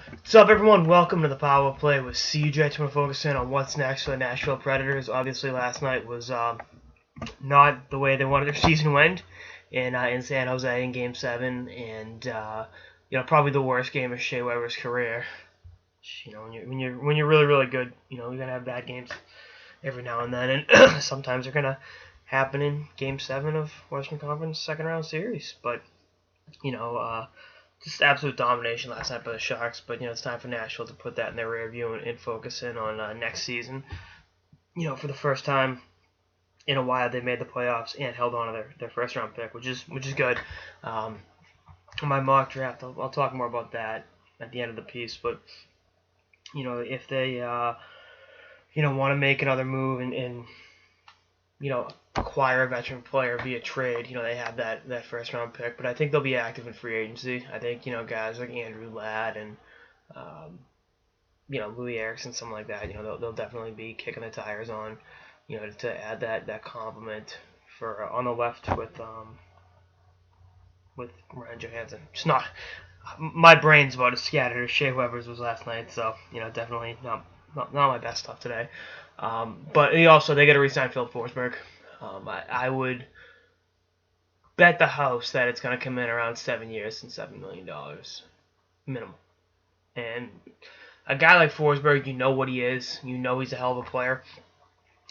What's up, everyone? Welcome to the Power Play with CJ. To focus in on what's next for the Nashville Predators. Obviously, last night was not the way they wanted their season to end in San Jose in Game 7, and probably the worst game of Shea Weber's career. When you're really good, you're gonna have bad games every now and then, and sometimes they're gonna happen in Game 7 of Western Conference second round series. But you know, just absolute domination last night by the Sharks. But it's time for Nashville to put that in their rear view and focus in on next season. For the first time in a while, they made the playoffs and held on to their first round pick, which is good. My mock draft, I'll talk more about that at the end of the piece. But if they want to make another move and acquire a veteran player via trade, they have that first round pick, but I think they'll be active in free agency. I think, guys like Andrew Ladd and, Louis Erickson, something like that, they'll definitely be kicking the tires on, to add that complement for on the left with Ryan Johansson. Just not, my brain's about as scattered as Shea Weber's was last night, so, definitely not my best stuff today. But they got to re-sign Phil Forsberg. I would bet the house that it's going to come in around 7 years and $7 million minimum. And a guy like Forsberg, you know what he is. You know he's a hell of a player.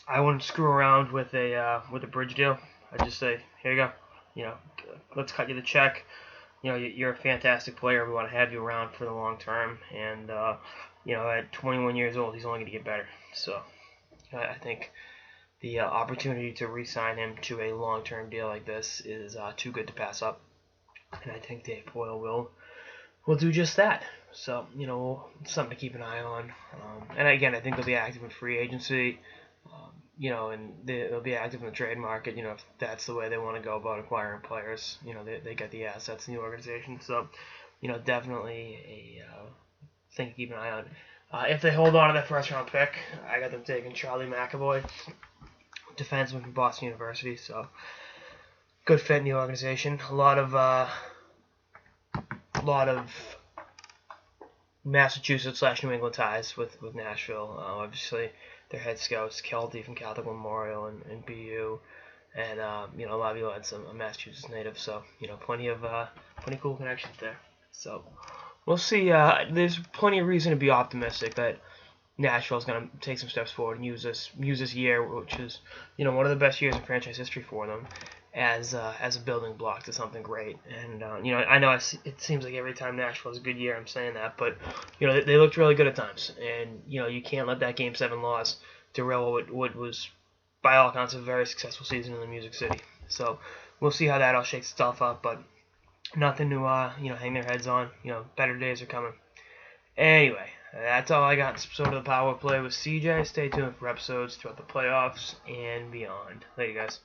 I wouldn't screw around with a bridge deal. I'd just say, here you go. Let's cut you the check. You're a fantastic player. We want to have you around for the long term. And at 21 years old, he's only going to get better. So I think the opportunity to re-sign him to a long-term deal like this is too good to pass up, and I think Dave Boyle will do just that. So something to keep an eye on. And again, I think they'll be active in free agency. And they'll be active in the trade market. If that's the way they want to go about acquiring players, they got the assets in the organization. So definitely a thing to keep an eye on. If they hold on to that first round pick, I got them taking Charlie McAvoy, defenseman from Boston University. So good fit in the organization. A lot of Massachusetts / New England ties with Nashville. Obviously, their head scouts, Kelty from Catholic Memorial and BU, and a lot of you had some Massachusetts natives. So plenty cool connections there. So we'll see. There's plenty of reason to be optimistic that Nashville's going to take some steps forward and use this year, which is one of the best years in franchise history for them, as a building block to something great. And I know it seems like every time Nashville has a good year, I'm saying that, but they looked really good at times, and you can't let that Game 7 loss derail what was by all accounts a very successful season in the Music City. So we'll see how that all shakes itself up, but nothing to hang their heads on. Better days are coming. Anyway, that's all I got in this episode of the Power Play with CJ. Stay tuned for episodes throughout the playoffs and beyond. Later, guys.